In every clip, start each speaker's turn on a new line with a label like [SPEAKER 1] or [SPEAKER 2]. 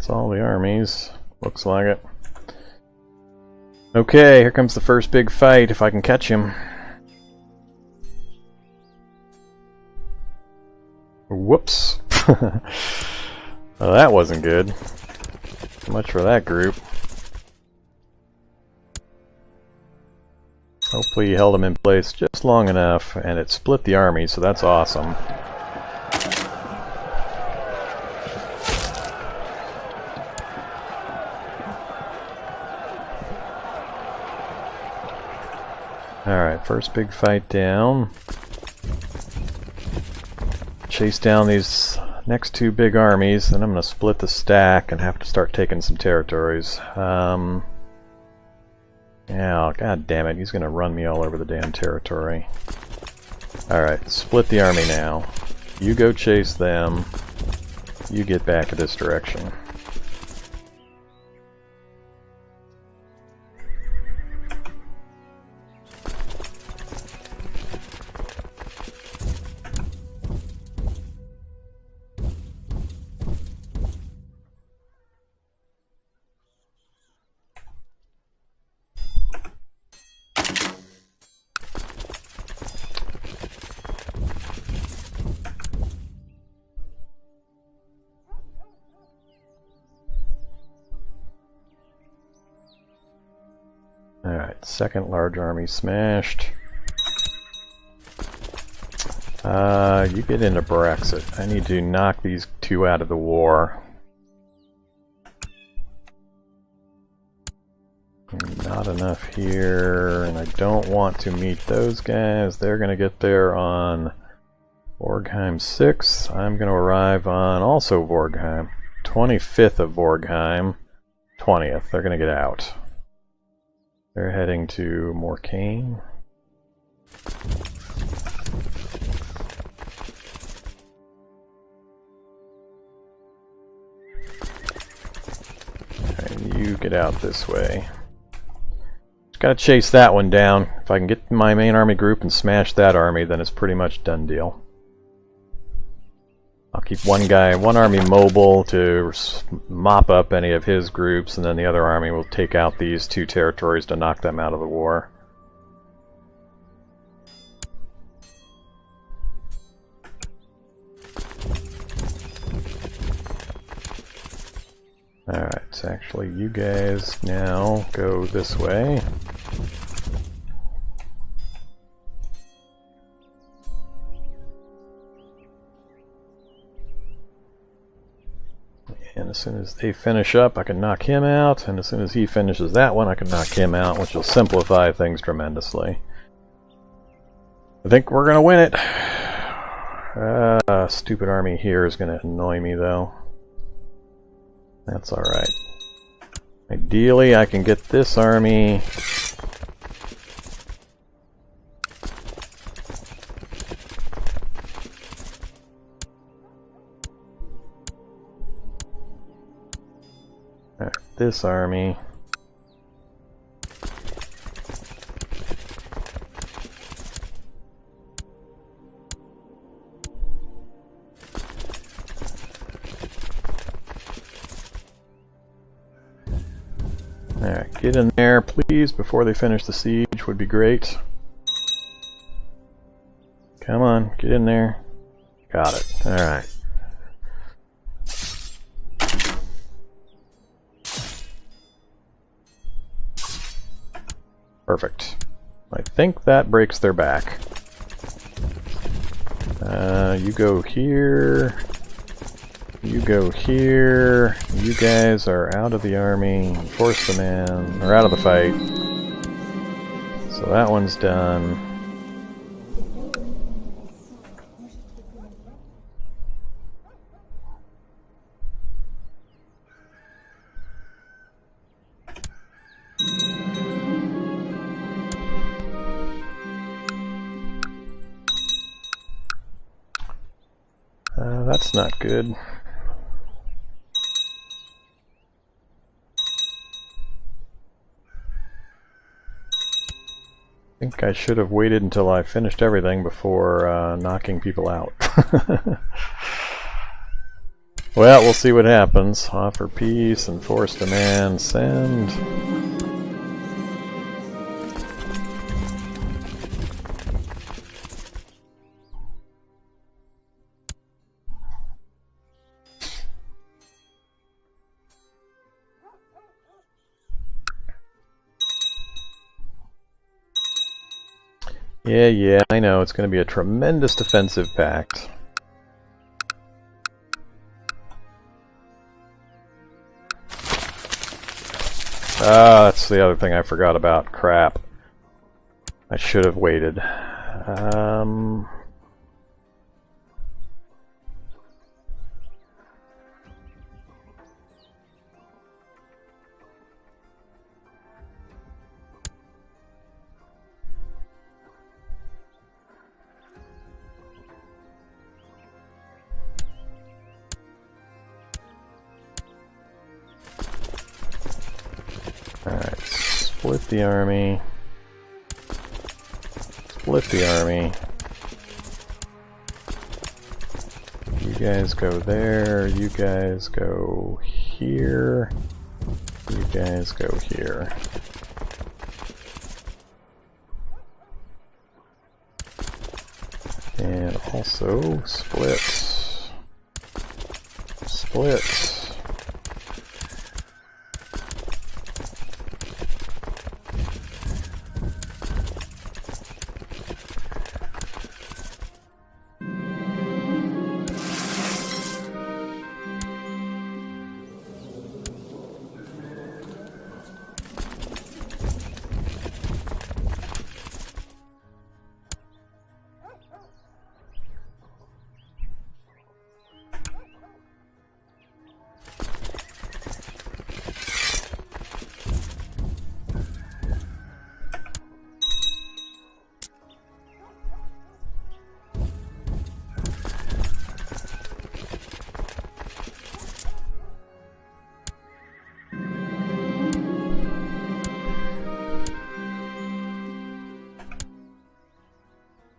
[SPEAKER 1] That's all the armies. Looks like it. Okay, here comes the first big fight, if I can catch him. Whoops. Well, that wasn't good. So much for that group. Hopefully you held him in place just long enough, and it split the army, so that's awesome. Alright, first big fight down. Chase down these next two big armies, then I'm going to split the stack and have to start taking some territories. Yeah, god damn it, he's going to run me all over the damn territory. Alright, split the army now. You go chase them. You get back in this direction. Alright, second large army smashed. You get into Brexit. I need to knock these two out of the war. Not enough here, and I don't want to meet those guys. They're going to get there on Vorgheim 6. I'm going to arrive on also Vorgheim. 25th of Vorgheim. 20th. They're going to get out. They're heading to Morcane. And you get out this way. Just gotta chase that one down. If I can get my main army group and smash that army, then it's pretty much done deal. I'll keep one army mobile to mop up any of his groups, and then the other army will take out these two territories to knock them out of the war. Alright, so actually you guys now go this way. And as soon as they finish up, I can knock him out, and as soon as he finishes that one, I can knock him out, which will simplify things tremendously. I think we're going to win it. Stupid army here is going to annoy me, though. That's alright. Ideally, I can get this army... this army. Alright, get in there, please, before they finish the siege would be great. Come on, get in there. Got it. Alright. Perfect. I think that breaks their back. You go here. You go here. You guys are out of the army. Force them in. Or out of the fight. So that one's done. That's not good. I think I should have waited until I finished everything before knocking people out. Well, we'll see what happens. Offer peace, enforce demand, send. Yeah, I know. It's going to be a tremendous defensive pact. Ah, that's the other thing I forgot about. Crap. I should have waited. Alright, split the army. Split the army. You guys go there, you guys go here, you guys go here. And also split. Split.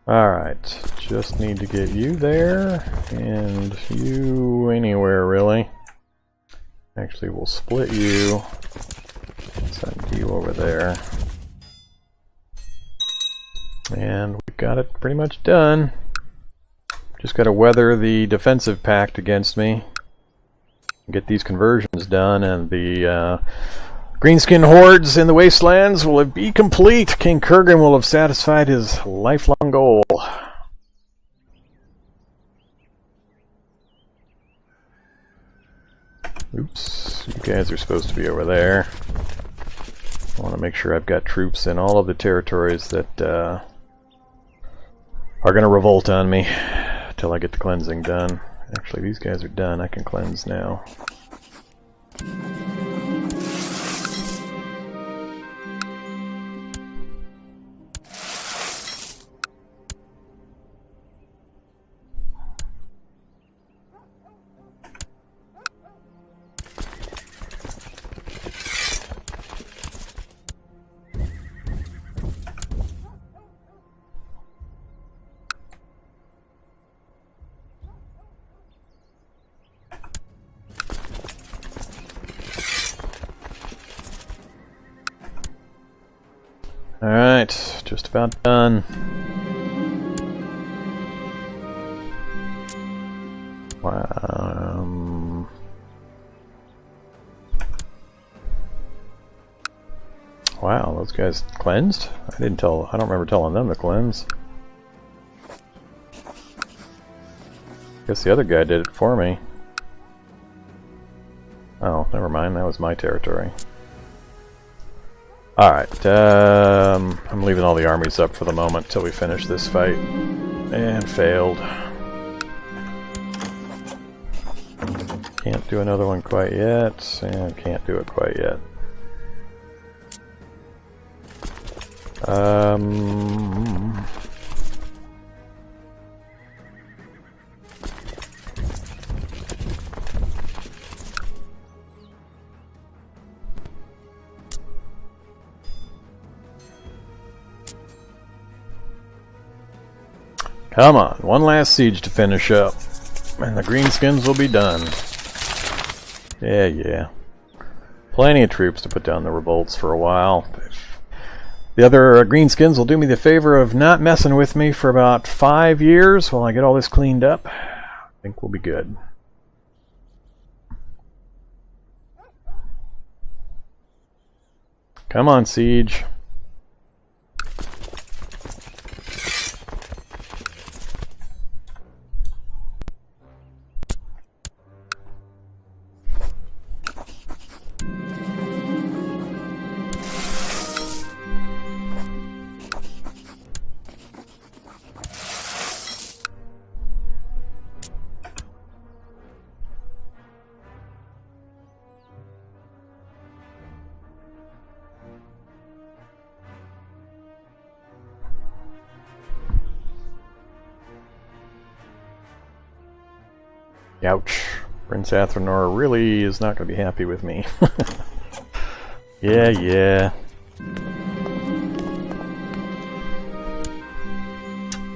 [SPEAKER 1] Alright, just need to get you there, and you anywhere really. Actually, we'll split you, send you over there. And we've got it pretty much done. Just gotta weather the defensive pact against me, get these conversions done, and the greenskin hordes in the wastelands will be complete. King Kurgan will have satisfied his lifelong goal. Oops, you guys are supposed to be over there. I want to make sure I've got troops in all of the territories that are going to revolt on me until I get the cleansing done. Actually, these guys are done. I can cleanse now. Alright, just about done. Wow, those guys cleansed? I don't remember telling them to cleanse. Guess the other guy did it for me. Oh, never mind, that was my territory. Alright, I'm leaving all the armies up for the moment till we finish this fight. And failed. Can't do another one quite yet, and can't do it quite yet. Come on, one last siege to finish up, and the greenskins will be done. Yeah, yeah. Plenty of troops to put down the revolts for a while. The other greenskins will do me the favor of not messing with me for about 5 years while I get all this cleaned up. I think we'll be good. Come on, Siege. Ouch. Prince Athenor really is not going to be happy with me. Yeah, yeah.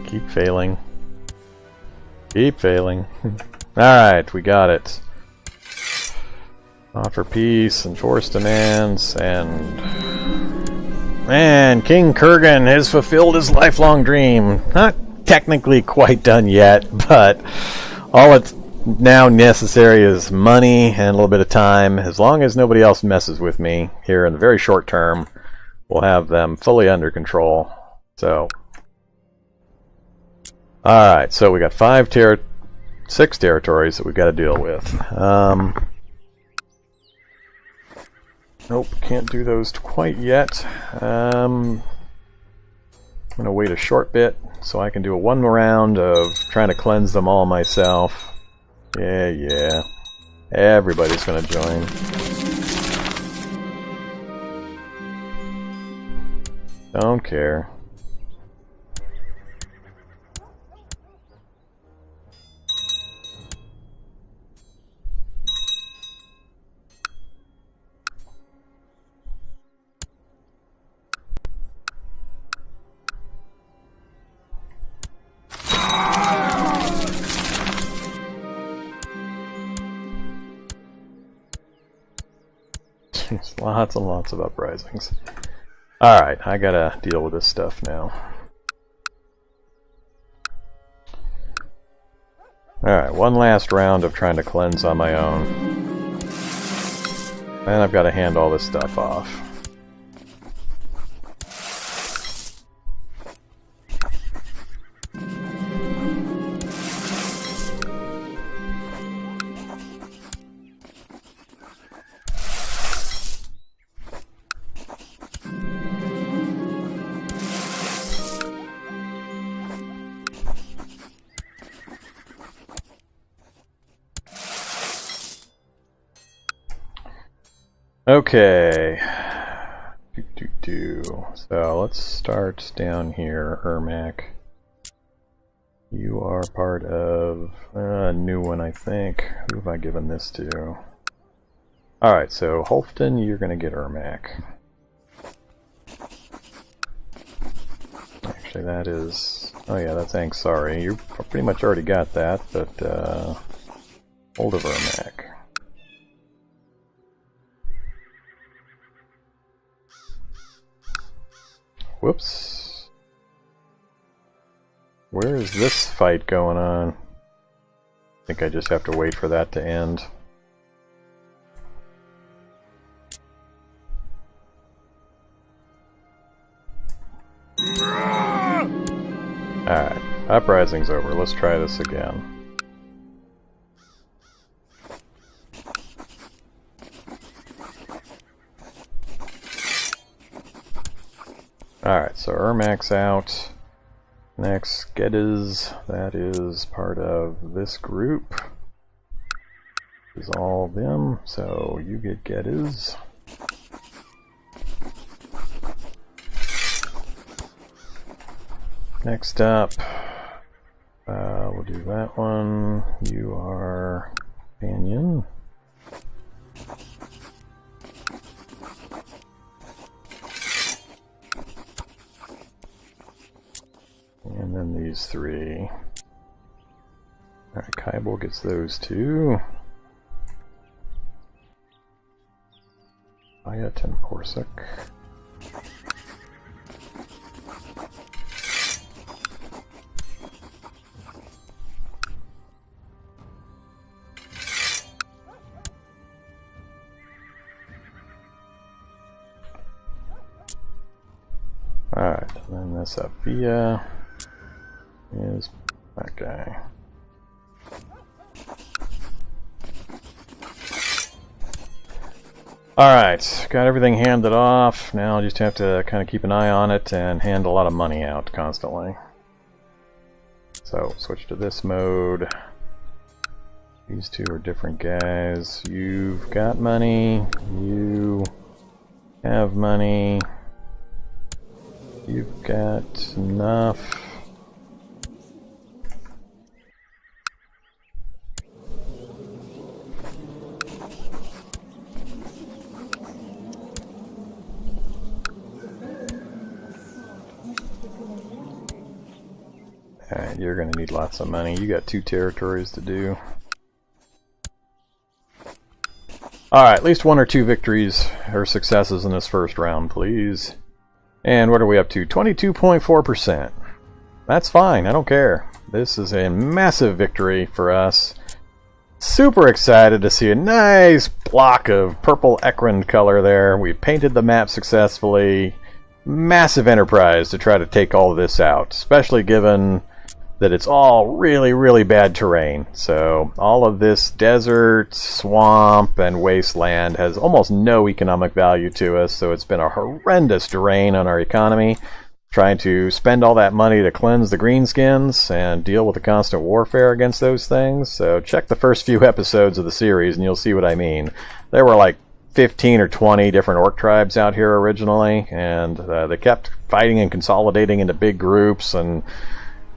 [SPEAKER 1] Keep failing. Keep failing. Alright, we got it. Offer peace, enforce demands, and King Kurgan has fulfilled his lifelong dream. Not technically quite done yet, but all it's now necessary is money and a little bit of time. As long as nobody else messes with me here in the very short term, we'll have them fully under control. So, alright, so we got 6 territories that we've got to deal with. Nope, can't do those quite yet. I'm going to wait a short bit so I can do a one round of trying to cleanse them all myself. Yeah, yeah. Everybody's going to join. Don't care. Lots and lots of uprisings. Alright, I gotta deal with this stuff now. Alright, one last round of trying to cleanse on my own. And I've got to hand all this stuff off. Okay. So let's start down here, Ermac. You are part of a new one, I think. Who have I given this to? Alright, so Holfton, you're going to get Ermac. Actually, that is... Oh yeah, that's Angsari. You pretty much already got that, but hold of Ermac. Whoops. Where is this fight going on? I think I just have to wait for that to end. Alright, uprising's over. Let's try this again. Alright, so Ermac's out. Next, Geddes, that is part of this group. Is all them, so you get Geddes. Next up, we'll do that one. You are Banyan. And then these 3. Alright, Kybal gets those 2. Quiet and Porsic. Alright, and then this Via is that guy. Alright, got everything handed off. Now I just have to kind of keep an eye on it and hand a lot of money out constantly. So, switch to this mode. These two are different guys. You've got money. You have money. You've got enough. Alright, you're going to need lots of money. You got 2 territories to do. Alright, at least 1 or 2 victories or successes in this first round, please. And what are we up to? 22.4%. That's fine, I don't care. This is a massive victory for us. Super excited to see a nice block of purple Ekrund color there. We've painted the map successfully. Massive enterprise to try to take all of this out, especially given that it's all really, really bad terrain. So all of this desert, swamp, and wasteland has almost no economic value to us, so it's been a horrendous drain on our economy, trying to spend all that money to cleanse the greenskins and deal with the constant warfare against those things. So check the first few episodes of the series and you'll see what I mean. There were like 15 or 20 different orc tribes out here originally, and they kept fighting and consolidating into big groups, and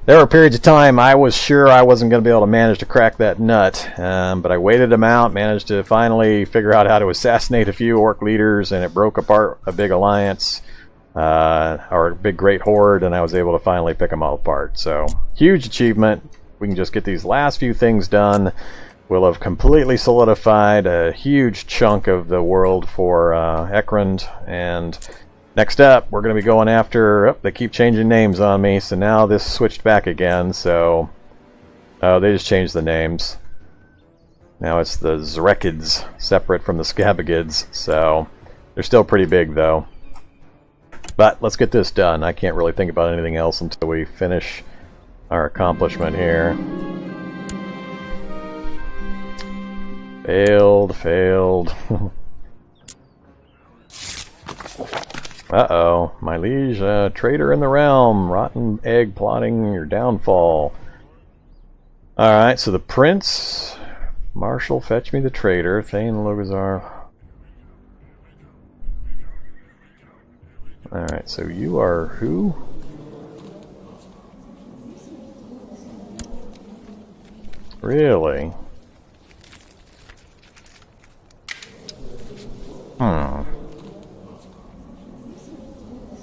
[SPEAKER 1] there were periods of time I was sure I wasn't going to be able to manage to crack that nut, but I waited them out, managed to finally figure out how to assassinate a few orc leaders, and it broke apart a big alliance, or a big great horde, and I was able to finally pick them all apart. So, huge achievement. We can just get these last few things done. We'll have completely solidified a huge chunk of the world for Ekrund, and next up, we're going to be going after... Oh, they keep changing names on me, so now this switched back again, so... Oh, they just changed the names. Now it's the Zrekids, separate from the Skabagids, so... They're still pretty big, though. But let's get this done. I can't really think about anything else until we finish our accomplishment here. Failed. Uh-oh, my liege, traitor in the realm, rotten egg plotting your downfall. Alright, so the prince, Marshal, fetch me the traitor, Thane Logazar. Alright, so you are who? Really?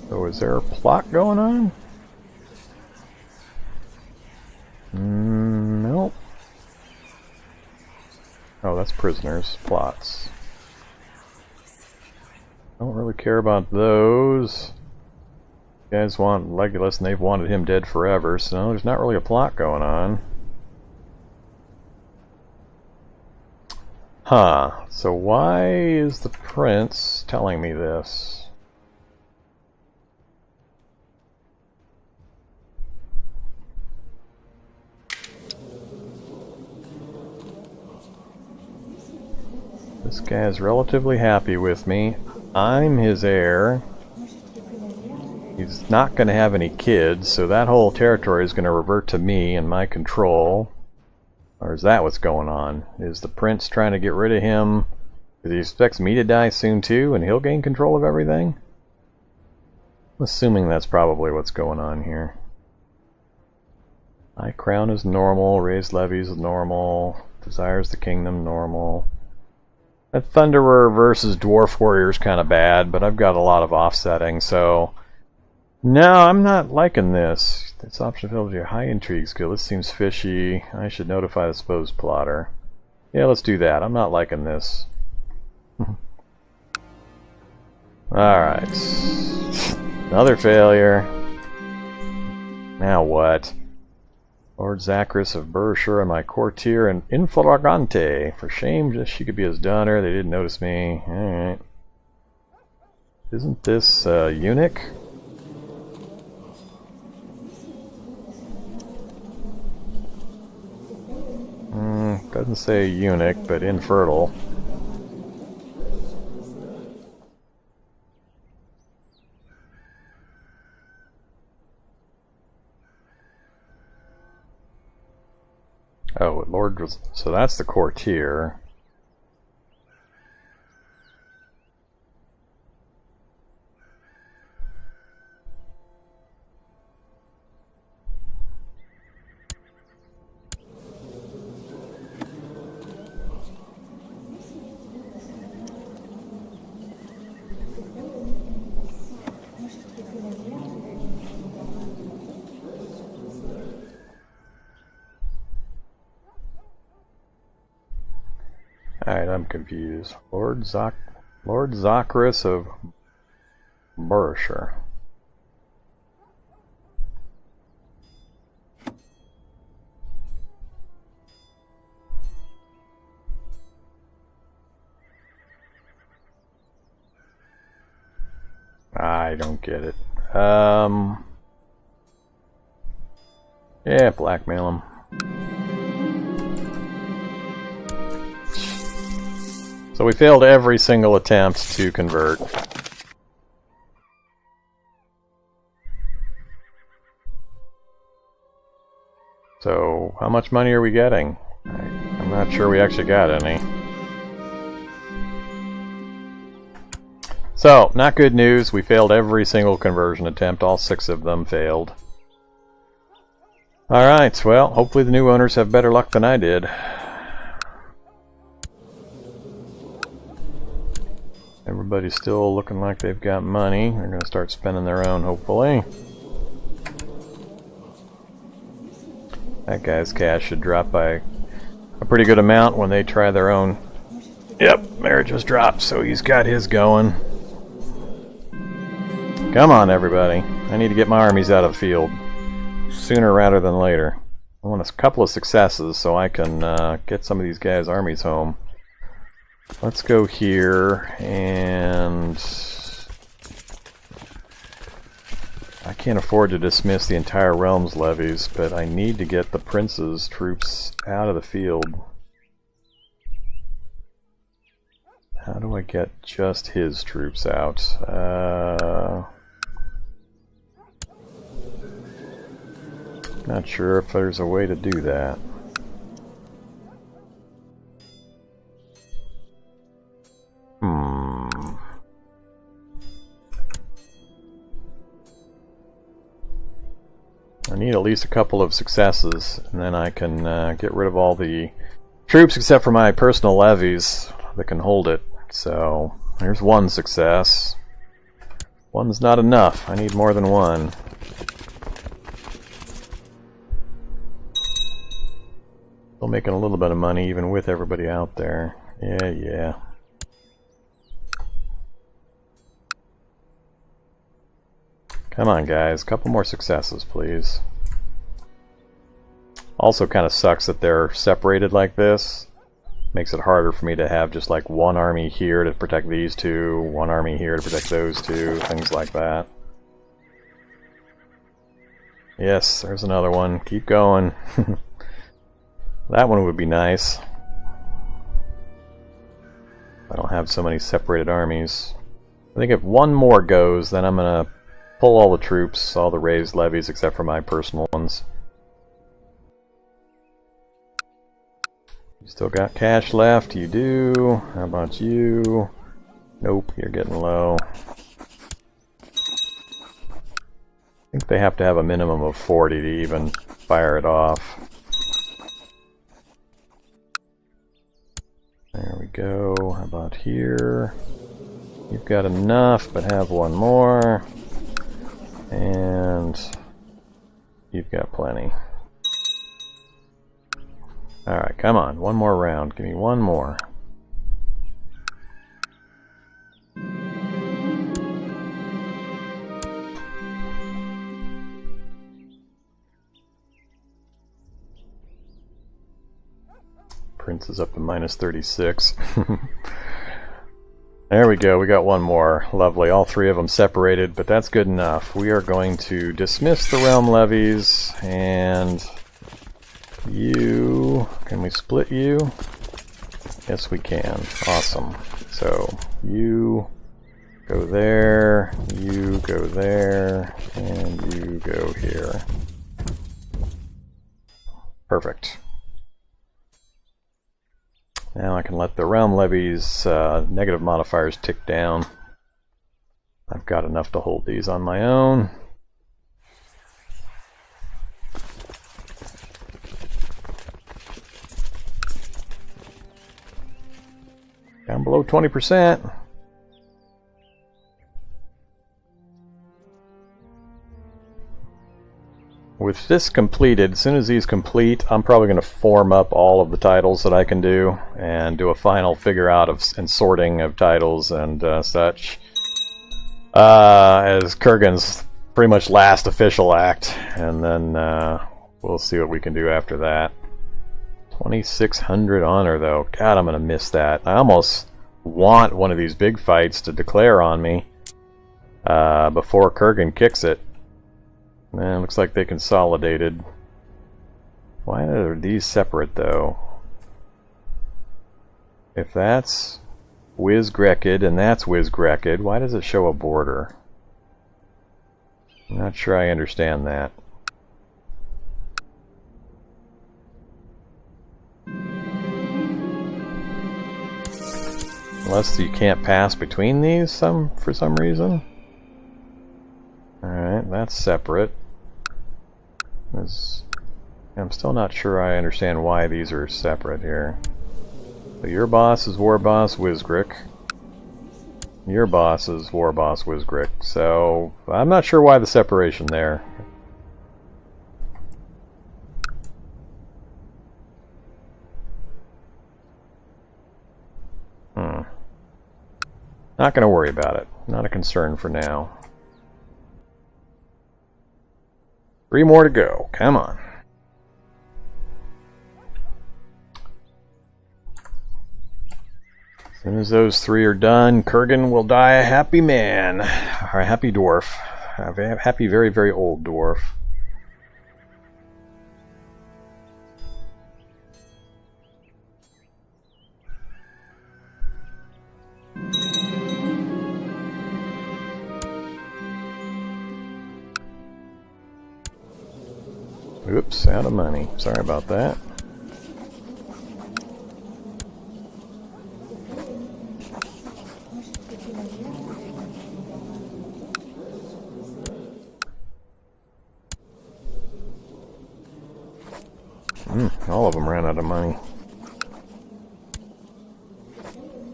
[SPEAKER 1] So is there a plot going on? Nope. Oh, that's prisoners. Plots. Don't really care about those. You guys want Legolas and they've wanted him dead forever, so there's not really a plot going on. Huh. So why is the prince telling me this? This guy is relatively happy with me. I'm his heir. He's not going to have any kids, so that whole territory is going to revert to me and my control. Or is that what's going on? Is the prince trying to get rid of him because he expects me to die soon too and he'll gain control of everything? I'm assuming that's probably what's going on here. My crown is normal, raised levies is normal, desires the kingdom normal. That Thunderer versus Dwarf Warrior is kind of bad, but I've got a lot of offsetting, so... No, I'm not liking this. This option fills your high intrigue skill. This seems fishy. I should notify the supposed plotter. Yeah, let's do that. I'm not liking this. Alright. Another failure. Now what? Lord Zachris of Berkshire and my courtier and Infragante. For shame, just she could be his daughter. They didn't notice me. Alright. Isn't this eunuch? Doesn't say eunuch, but infertile. Oh, Lord was... So that's the courtier. Alright, I'm confused. Lord Zachris of Berkshire. I don't get it. Yeah, blackmail him. So we failed every single attempt to convert. So, how much money are we getting? I'm not sure we actually got any. So, not good news. We failed every single conversion attempt. All 6 of them failed. Alright, well, hopefully the new owners have better luck than I did. Everybody's still looking like they've got money. They're going to start spending their own, hopefully. That guy's cash should drop by a pretty good amount when they try their own. Yep, marriage was dropped, so he's got his going. Come on, everybody. I need to get my armies out of the field. Sooner rather than later. I want a couple of successes so I can get some of these guys' armies home. Let's go here, and I can't afford to dismiss the entire realm's levies, but I need to get the prince's troops out of the field. How do I get just his troops out? Not sure if there's a way to do that. I need at least a couple of successes, and then I can get rid of all the troops except for my personal levies that can hold it. So, there's one success. One's not enough. I need more than one. Still making a little bit of money even with everybody out there. Yeah. Come on, guys. A couple more successes, please. Also kind of sucks that they're separated like this. Makes it harder for me to have just like one army here to protect these two, one army here to protect those two, things like that. Yes, there's another one. Keep going. That one would be nice. I don't have so many separated armies. I think if one more goes, then I'm going to pull all the troops, all the raised levies, except for my personal ones. You still got cash left? You do. How about you? Nope, you're getting low. I think they have to have a minimum of 40 to even fire it off. There we go. How about here? You've got enough, but have one more. And you've got plenty. Alright, come on. One more round. Give me one more. Prince is up to -36. There we go, we got one more. Lovely, all three of them separated, but that's good enough. We are going to dismiss the realm levies, and you... Can we split you? Yes, we can. Awesome. So, you go there, you go there, and you go here. Perfect. Now I can let the realm levies negative modifiers tick down. I've got enough to hold these on my own. Down below 20%. With this completed, as soon as these complete, I'm probably going to form up all of the titles that I can do and do a final figure out of and sorting of titles and such. As Kurgan's pretty much last official act, and then we'll see what we can do after that. 2600 honor though. God, I'm going to miss that. I almost want one of these big fights to declare on me before Kurgan kicks it. Man, looks like they consolidated. Why are these separate, though? If that's Wiz-Grekid and that's Wiz-Grekid, why does it show a border? I'm not sure I understand that. Unless you can't pass between these for some reason. Alright, that's separate. I'm still not sure I understand why these are separate here. So your boss is War Boss Wizgrik. Your boss is War Boss Wizgrik. So I'm not sure why the separation there. Not going to worry about it. Not a concern for now. 3 more to go. Come on. As soon as those 3 are done, Kurgan will die a happy man. Or a happy dwarf. A happy, very, very old dwarf. Oops, out of money. Sorry about that. All of them ran out of money.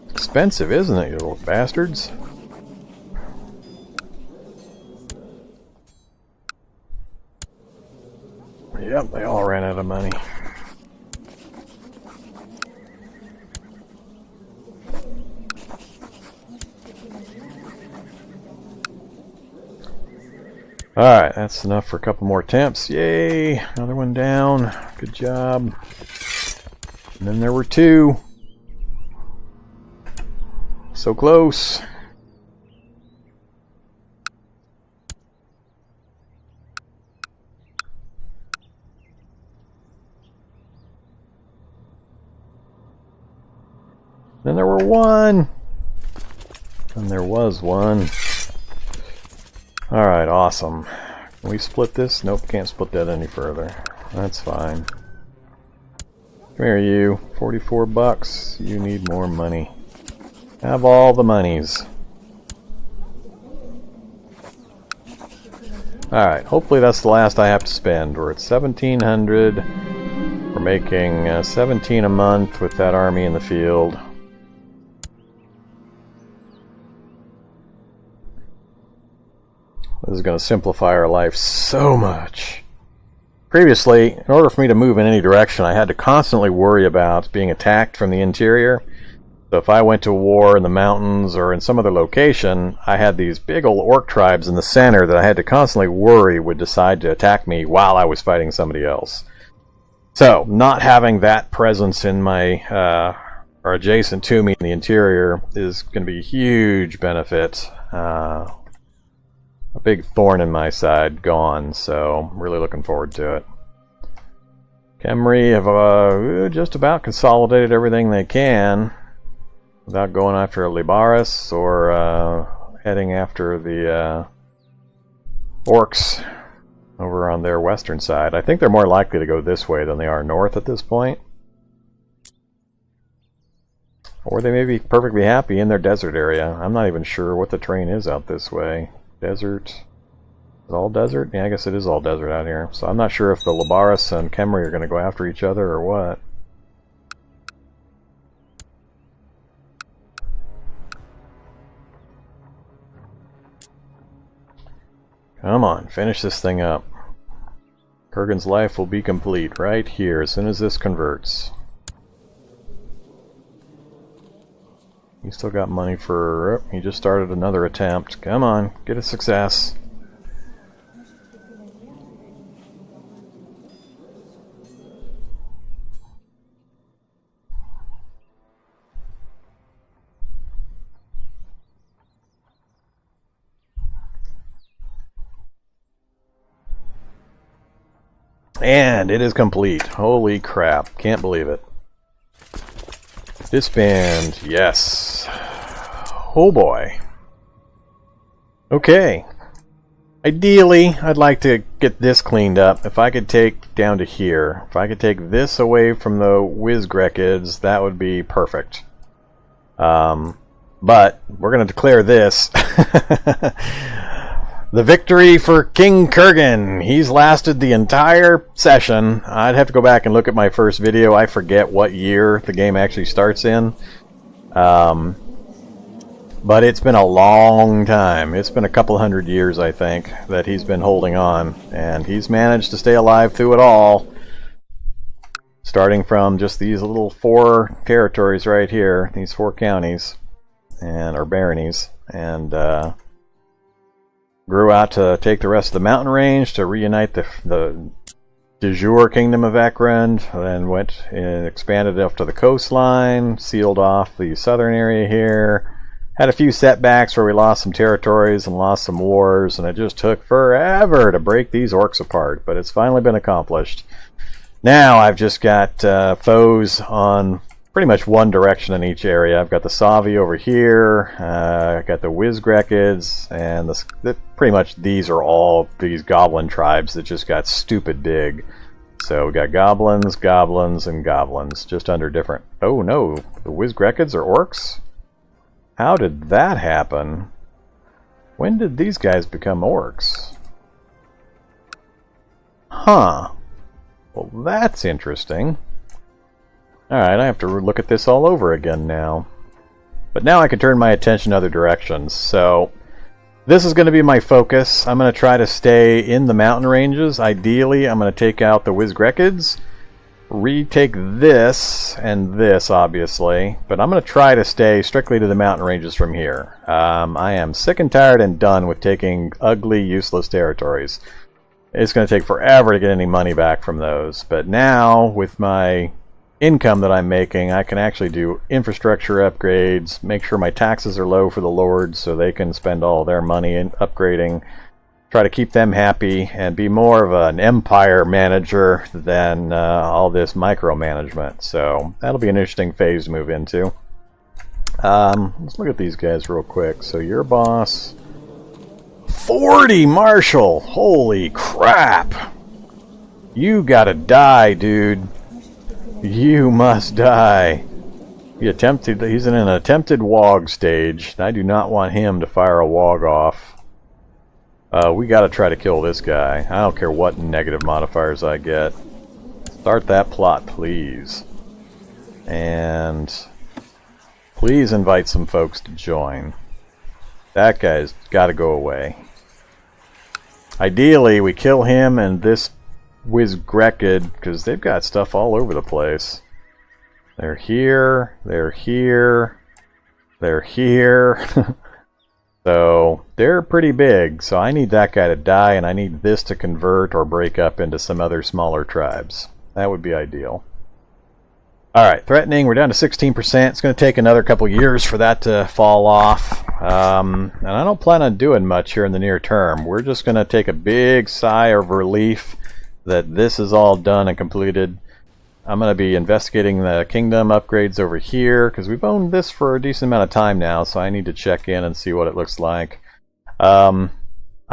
[SPEAKER 1] Expensive, isn't it, you little bastards? Yep, they all ran out of money. Alright, that's enough for a couple more attempts. Yay! Another one down. Good job. And then there were 2. So close. Then there were 1. And there was 1. Alright, awesome. Can we split this? Nope, can't split that any further. That's fine. Come here, you. 44 bucks. You need more money. Have all the monies. Alright, hopefully that's the last I have to spend. We're at 1700. We're making 17 a month with that army in the field. This is going to simplify our life so much. Previously, in order for me to move in any direction, I had to constantly worry about being attacked from the interior. So if I went to war in the mountains or in some other location, I had these big old orc tribes in the center that I had to constantly worry would decide to attack me while I was fighting somebody else. So, not having that presence in my, or adjacent to me in the interior is going to be a huge benefit. A big thorn in my side gone, so I'm really looking forward to it. Khemri have just about consolidated everything they can without going after Libaris or heading after the orcs over on their western side. I think they're more likely to go this way than they are north at this point. Or they may be perfectly happy in their desert area. I'm not even sure what the terrain is out this way. Desert. Is it all desert? Yeah, I guess it is all desert out here. So I'm not sure if the Libaris and Khemri are going to go after each other or what. Come on, finish this thing up. Kurgan's life will be complete right here as soon as this converts. He still got money for... he just started another attempt. Come on, get a success. And it is complete. Holy crap. Can't believe it. Disband. Yes. Oh boy. Okay. Ideally, I'd like to get this cleaned up. If I could take down to here. If I could take this away from the Wizgrekids, that would be perfect. But we're going to declare this. The victory for King Kurgan. He's lasted the entire session. I'd have to go back and look at my first video. I forget what year the game actually starts in. But it's been a long time. It's been a couple hundred years, I think, that he's been holding on. And he's managed to stay alive through it all. Starting from just these little 4 territories right here. These 4 counties. Or baronies. And, grew out to take the rest of the mountain range to reunite the de jure kingdom of Ekrund, then went and expanded up to the coastline, sealed off the southern area here, had a few setbacks where we lost some territories and lost some wars, and it just took forever to break these orcs apart, but it's finally been accomplished. Now I've just got foes on pretty much one direction in each area. I've got the Savi over here, I've got the Wizgrekids, and pretty much these are all these goblin tribes that just got stupid big. So we got goblins, goblins, and goblins, just under different... Oh no, the Wizgrekids are orcs? How did that happen? When did these guys become orcs? Huh. Well, that's interesting. Alright, I have to look at this all over again now. But now I can turn my attention other directions. So, this is going to be my focus. I'm going to try to stay in the mountain ranges. Ideally, I'm going to take out the Wizgrekids. Retake this, and this, obviously. But I'm going to try to stay strictly to the mountain ranges from here. I am sick and tired and done with taking ugly, useless territories. It's going to take forever to get any money back from those. But now, with my income that I'm making, I can actually do infrastructure upgrades, make sure my taxes are low for the lords so they can spend all their money in upgrading, try to keep them happy, and be more of an empire manager than all this micromanagement. So that'll be an interesting phase to move into. Let's look at these guys real quick. So your boss, 40 Marshal! Holy crap! You gotta die, dude. You must die. He's in an attempted wog stage. I do not want him to fire a wog off. We gotta try to kill this guy. I don't care what negative modifiers I get. Start that plot, please. And please invite some folks to join. That guy's gotta go away. Ideally, we kill him and this Wizgrekid, because they've got stuff all over the place. They're here, they're here, they're here. So they're pretty big, so I need that guy to die, and I need this to convert or break up into some other smaller tribes. That would be ideal. Alright, threatening, we're down to 16%. It's going to take another couple years for that to fall off. And I don't plan on doing much here in the near term. We're just going to take a big sigh of relief that this is all done and completed. I'm going to be investigating the kingdom upgrades over here, because we've owned this for a decent amount of time now, so I need to check in and see what it looks like. I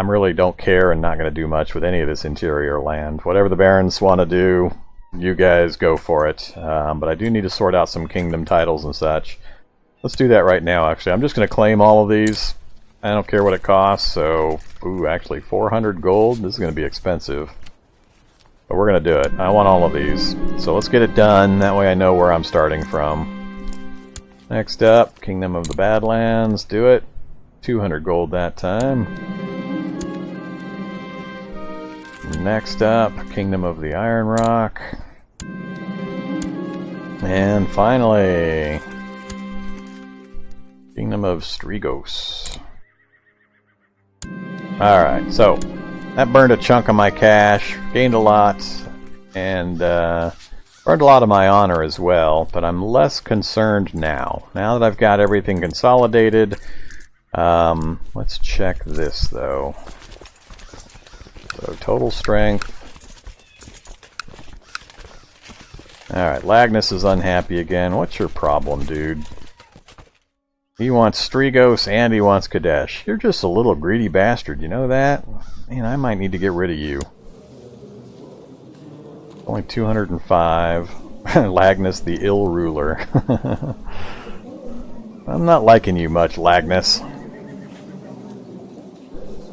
[SPEAKER 1] really don't care and not going to do much with any of this interior land. Whatever the barons want to do, you guys go for it. But I do need to sort out some kingdom titles and such. Let's do that right now, actually. I'm just going to claim all of these. I don't care what it costs, so... Ooh, actually, 400 gold? This is going to be expensive. But we're going to do it. I want all of these. So let's get it done. That way I know where I'm starting from. Next up, Kingdom of the Badlands. Do it. 200 gold that time. Next up, Kingdom of the Iron Rock. And finally, Kingdom of Strigos. Alright, so that burned a chunk of my cash, gained a lot, and burned a lot of my honor as well, but I'm less concerned now. Now that I've got everything consolidated, let's check this though. So total strength. Alright, Lagnus is unhappy again. What's your problem, dude? He wants Strigos and he wants Kadesh. You're just a little greedy bastard, you know that? Man, I might need to get rid of you. Only 205. Lagnus, the ill ruler. I'm not liking you much, Lagnus.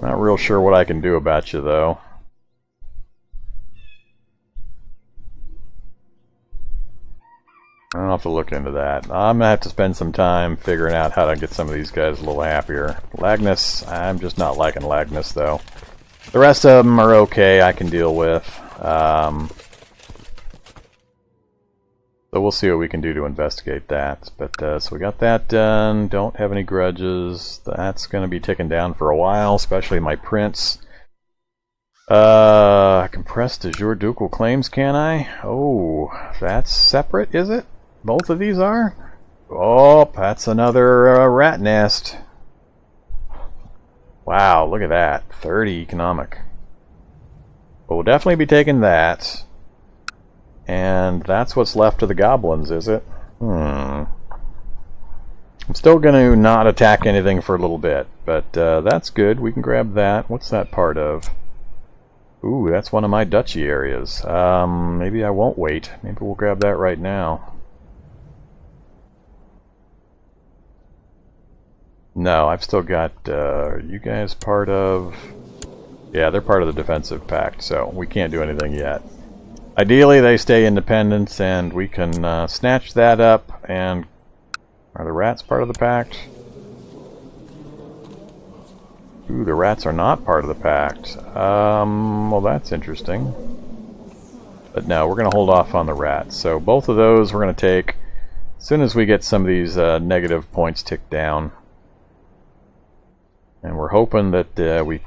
[SPEAKER 1] Not real sure what I can do about you, though. I'll have to look into that. I'm going to have to spend some time figuring out how to get some of these guys a little happier. Lagnus, I'm just not liking Lagnus, though. The rest of them are okay, I can deal with. So we'll see what we can do to investigate that. But so we got that done. Don't have any grudges. That's going to be taken down for a while, especially my prince. I can press de jure ducal claims, can I? Oh, that's separate, is it? Both of these are? Oh, that's another rat nest. Wow, look at that. 30 economic. But we'll definitely be taking that. And that's what's left of the goblins, is it? I'm still going to not attack anything for a little bit, but that's good. We can grab that. What's that part of? Ooh, that's one of my duchy areas. Maybe I won't wait. Maybe we'll grab that right now. No, I've still got... are you guys part of... Yeah, they're part of the defensive pact, so we can't do anything yet. Ideally, they stay independent, and we can snatch that up, and... Are the rats part of the pact? Ooh, the rats are not part of the pact. Well, that's interesting. But no, we're going to hold off on the rats. So both of those we're going to take as soon as we get some of these negative points ticked down. And we're hoping that we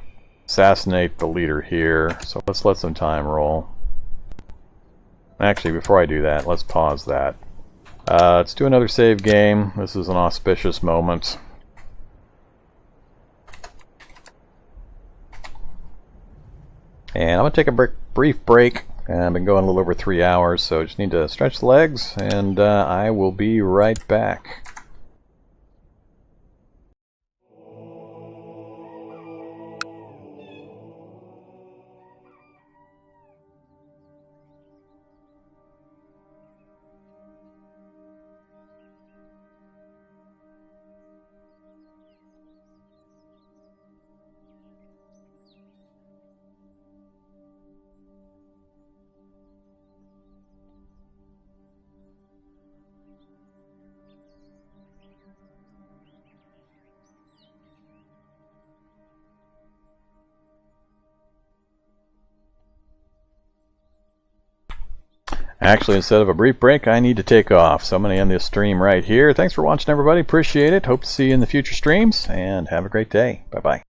[SPEAKER 1] assassinate the leader here. So let's let some time roll. Actually, before I do that, let's pause that. Let's do another save game. This is an auspicious moment. And I'm going to take a brief break. I've been going a little over 3 hours, so I just need to stretch the legs, and I will be right back. Actually, instead of a brief break, I need to take off. So I'm going to end this stream right here. Thanks for watching, everybody. Appreciate it. Hope to see you in the future streams, and have a great day. Bye-bye.